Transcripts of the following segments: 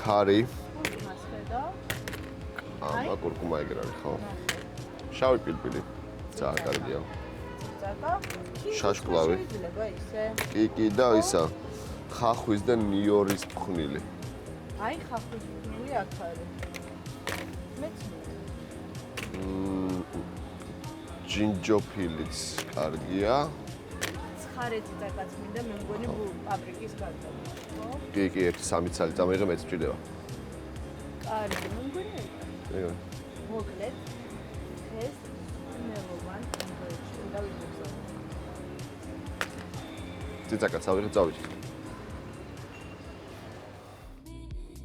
ქარი. კურკუმას ხედა. კურკუმა ეგრე არის, ხო? შავი პილპილი. ძალიან კარგია. ციცაკა. შაშკლავი. შეიძლება ისე. კი და ისა ხახვის და ნიორის ფხვნილი. აი ხახვის ფხვნილი აქ არის. მეც ჯინჯოფილიც კარგია. ცხარე ციცაკაც მინდა, მე მგონი პაპრიკის გარდა. ხო? კი, 1-3 ცალი წამიღე, მეც მჭირდება. კარგი, მე მგონი. ეგრე. მოკლედ ეს ნელოვან ინდოეთში უნდა ვიგრძნო. ციცაკაც ავიღე, წავიდე.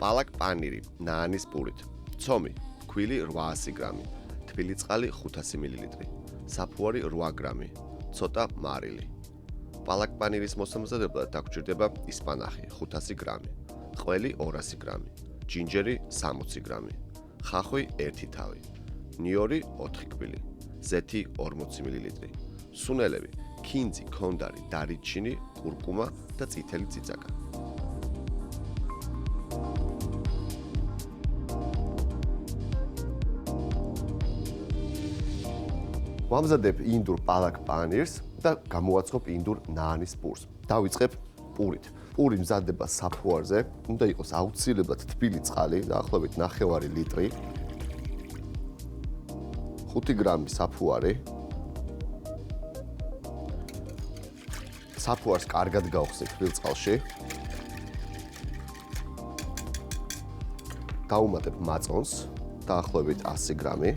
პალაკ პანირი, ნაანის პურით. ცომი, ქვილი 800 გრამი, თბილი წყალი 500 მილილიტრი, საფუარი 8 გრამი, ცოტა მარილი. პალაკ პანირის მოსამზადებლად დაგჭირდება ისპანახი 500 გრამი, ყველი 200 გრამი, ჯინჯერი 60 გრამი, ხახვი 1 თავი, ნიორი 4 კბილი, ზეთი 40 მილილიტრი, სუნელები, ქინძი, ქონდარი, დარიჩინი, კურკუმა და წითელი ციცაკა. ვამზადებ ინდურ პალაკ პანირს და გამოვაცხობ ინდურ ნაანის პურს. დავიწყებ პურით. პური მზადდება საფუარზე, უნდა იყოს აუცილებლად თბილი წყალი, დაახლოებით 9 ლიტრი. 5 გრამი საფუარი. საფუარს კარგად გავხსნით თბილ წყალში. დავუმატებ მაწონს, დაახლოებით 100 გრამი.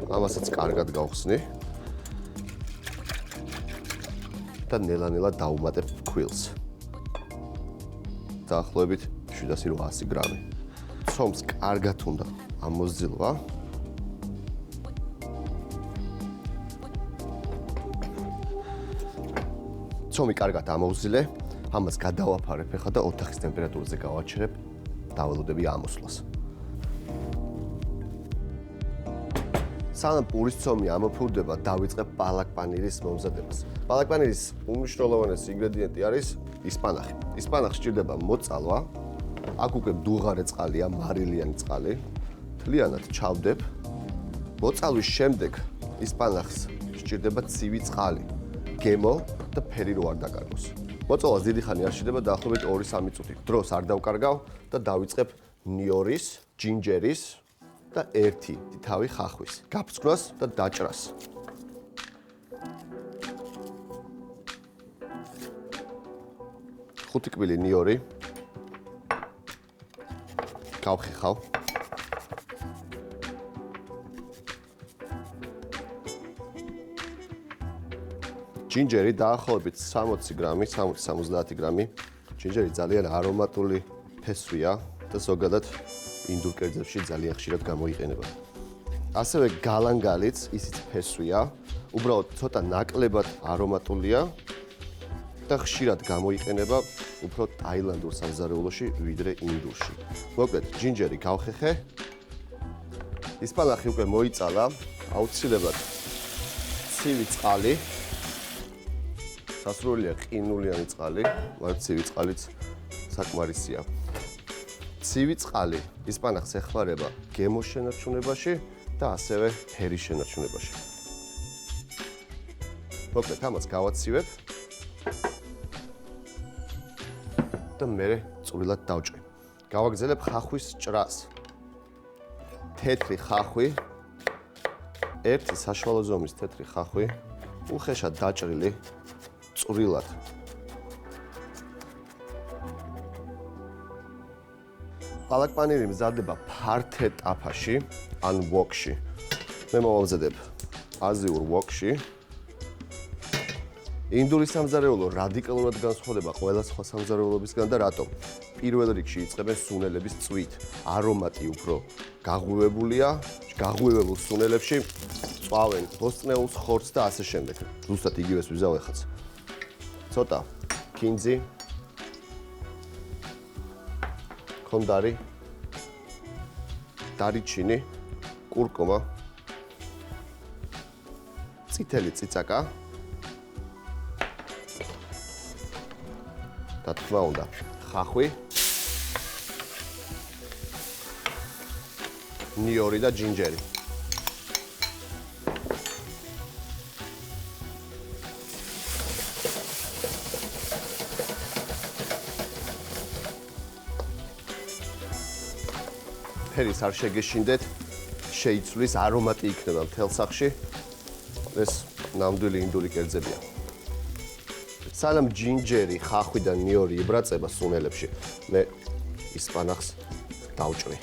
ამასაც კარგად გავხსნი და ნელა-ნელა დავუმატებ ფქვილს. დაახლოებით 700-800 გრამი. ცომს კარგად უნდა ამოძილვა. ცომი კარგად ამოვზილე, ამას გადავაფარებ ახლა და ოთახის ტემპერატურაზე გავაჩერებ, დაველოდები ამოსვლას. სანამ პურის ცომი ამოფურდება, დავიწყებ პალაკ პანირის მომზადებას. პალაკ პანირის უმნიშვნელოვანესი ინგრედიენტი არის ისპანახი. ისპანახს სჭირდება მოწალვა, აქ უკვე დუღარე წყალია, მარილიანი წყალი. მთლიანად ჩავდებ. მოწალვის შემდეგ ისპანახს სჭირდება ცივი წყალი, გემო და ფერი რო არ დაკარგოს. მოწალვას დიდი ხანი არ სჭირდება, დაახლოებით 2-3 წუთი. დროს არ დავკარგავ და დავიწყებ ნიორის, ჯინჯერის და 1 თავი ხახვის, გაფრთხვლას და დაჭრას. ხუთი კბილი ნიორი. გავხეხავ. ჯინჯერი დაახლოებით 60 გრამი, 60-70 გრამი. ჯინჯერი ძალიან არომატული ფესვია და ზოგადად ინდურ კერძებში ძალიან ხშირად გამოიყენება. ასევე გალანგალიც ისიც ფესვია, უბრალოდ ცოტა ნაკლებად არომატულია და ხშირად გამოიყენება უფრო ტაილანდურ სამზარეულოში ვიდრე ინდურში. მოკლედ, ჯინჯერი გავხეხე. ისპანახი უკვე მოიწალა, აუცილებლად ცივი წყალი. სასურველია ყინულიანი წყალი, მაგრამ ცივი წყალიც საკმარისია. ცივი წყალი ისპანახს ეხმარება გემოს შენარჩუნებაში და ასევე ფერის შენარჩუნებაში. მოკლედ, ამას გავაცივებ და მე წვრილად დავჭრი. გავაგზელებ ხახვის ჭრას. თეთრი ხახვი, ერთი საშუალო ზომის თეთრი ხახვი, უხეშად დაჭრილი, წვრილად. პალაკ პანირი მზადდება ფართე ტაფაში, ან ვოკში. მე მოვამზადებ აზიურ ვოკში. ინდური სამზარეულო რადიკალურად განსხვავდება ყველა სხვა სამზარეულობისგან და რატომ? პირველ რიგში იწყებენ სუნელების წვით. არომატი უფრო გაღვივებულია, გაღვივებულ სუნელებში წვავენ ბოსტნეულს, ხორცს და ასე შემდეგ. ზუსტად იგივეს ვიზავ ეხაც. ცოტა ქინძი, ქონდარი, დარიჩინი, კურკუმა, წითელი ციცაკა და თქმა უნდა ხახვი, ნიორი და ჯინჯერი. ფერის არ შეგეშინდეთ, შეიცვლის, არომატი იქნება მთელ სახლში. ეს ნამდვილი ინდური კერძებია. სანამ ჯინჯერი, ხახვი და ნიორი იბრაწება სუნელებში, მე ისპანახს დავჭრი.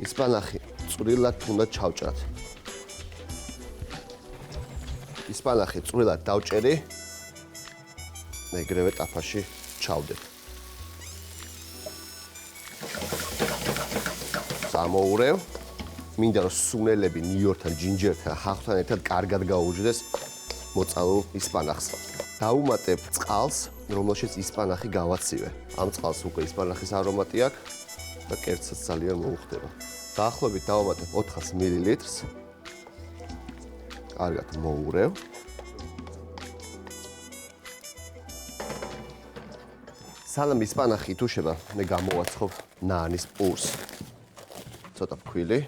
ისპანახი წვრილად უნდა ჩავჭრათ. ისპანახი წვრილად დავჭერი, ეგრევე ტაფაში ჩავდებ. ამოურევ, მინდა რომ სუნელები ნიორთან, ჯინჯერთან, ხახვთან ერთად კარგად გაუჯდეს მოწალულ ისპანახს. დავუმატებ წყალს, რომელშიც ისპანახი გავაცივე. ამ წყალს უკვე ისპანახის არომატი აქვს და კერძსაც ძალიან მოუხდება. დაახლოებით დავუმატებ 400 მილilitrს. კარგად მოურევ. სანამ ისპანახი ითუშება, მე გამოვაცხობ ნანის პურს. ცოტა ფქვილი.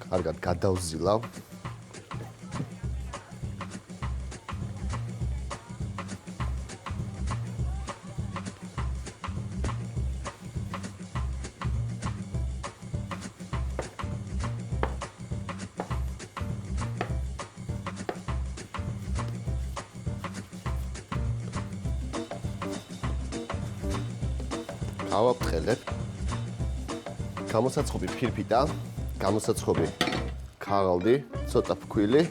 კარგად გადავზილავ. ავაფრთხილებ. გამოსაცხობი ფირფიტა, გამოსაცხობი ქაღალდი, ცოტა ფქვილი.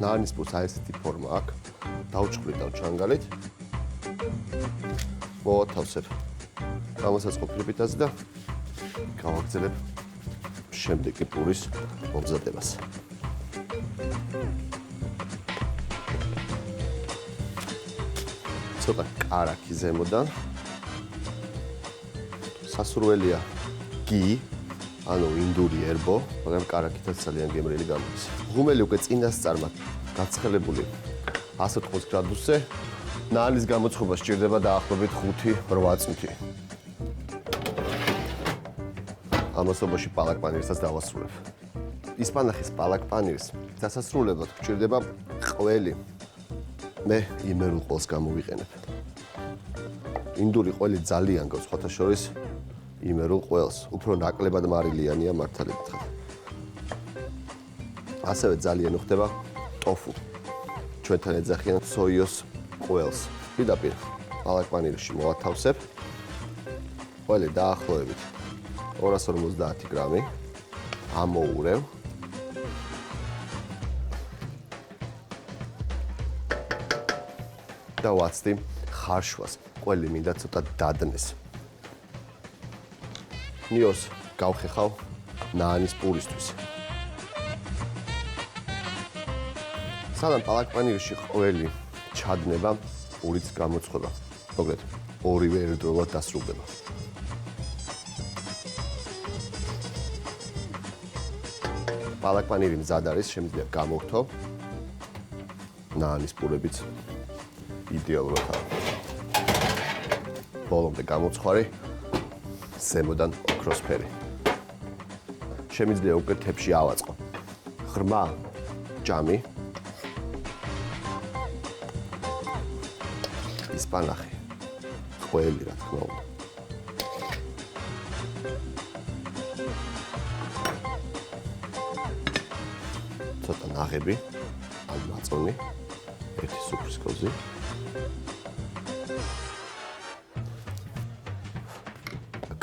ნანის პურს აი ესეთი ფორმა აქვს. დავჭყვრიდავ ჩანგალით. მოვათავსებ გამოსაცხობ ფირფიტაზე და გავაგრძელებ შემდეგი პურის მომზადებას. ცოტა კარაქი ზემოდან. სასურველია გი, ანუ ინდური ერბო, მაგრამ კარაქითაც ძალიან გემრიელი გამოდის. ღუმელი უკვე წინასწარმად გაცხელებული 180 გრადუსზე. ნანის გამოცხობა სჭირდება დაახლოებით 5-8 წუთი. ამასობაში პალაკპანირსაც დავასრულებ. ისპანახის პალაკპანირის დასასრულებლად გვჭირდება ყველი. მე იმერულ ყველს გამოვიყენებ. ინდური ყველი ძალიან გავს, სხვათა შორის იმერულ ყველს, უფრო ნაკლებად მარილიანია მართალებით. ასევე ძალიან უხდება ტოფუ. ჩვენთან ეძახიან სოიოს ყველს. პირდაპირ პალაკპანირში მოვათავსებ. ყველი დაახლოებით 250 გრამი. ამოურევ. და ვაცდი ხარშვას. ყველი მინდა ცოტა დადნეს. ნიოს გავხეხავ ნანის პურისთვის. სანამ პალაკპანირში ყველი ჩადნება, პურიც გამოცხება. მოკლედ, ორივე ერთდროულად დასრულდება. პალაკპანირი მზად არის, შემიძლია გამოვთო. ნანის პურებიც იდეალურად არის. ბოლომდე გამოცხარი, ზემოდან ოქროსფერი. შემიძლია უკვე თებში ავაწყო. ღრმა ჯამი. ისპანახი. ყველი რა თქმა უნდა. ცოტა ნაღები, ან მაწონი, ერთი სუფრის კოზი.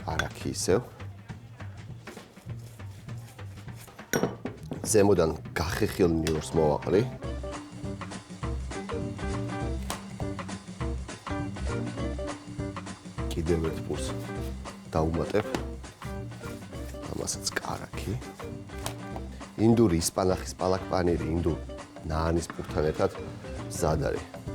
კარაქი ისევ. ზემოდან გახეხილ ნიორს მოვაყრი. კიდევ ერთ პურს დავუმატებ. ამასაც კარაქი. ინდური ისპანახის პალაკპანირი, ინდურ ნანის პურთან ერთად მზად არის.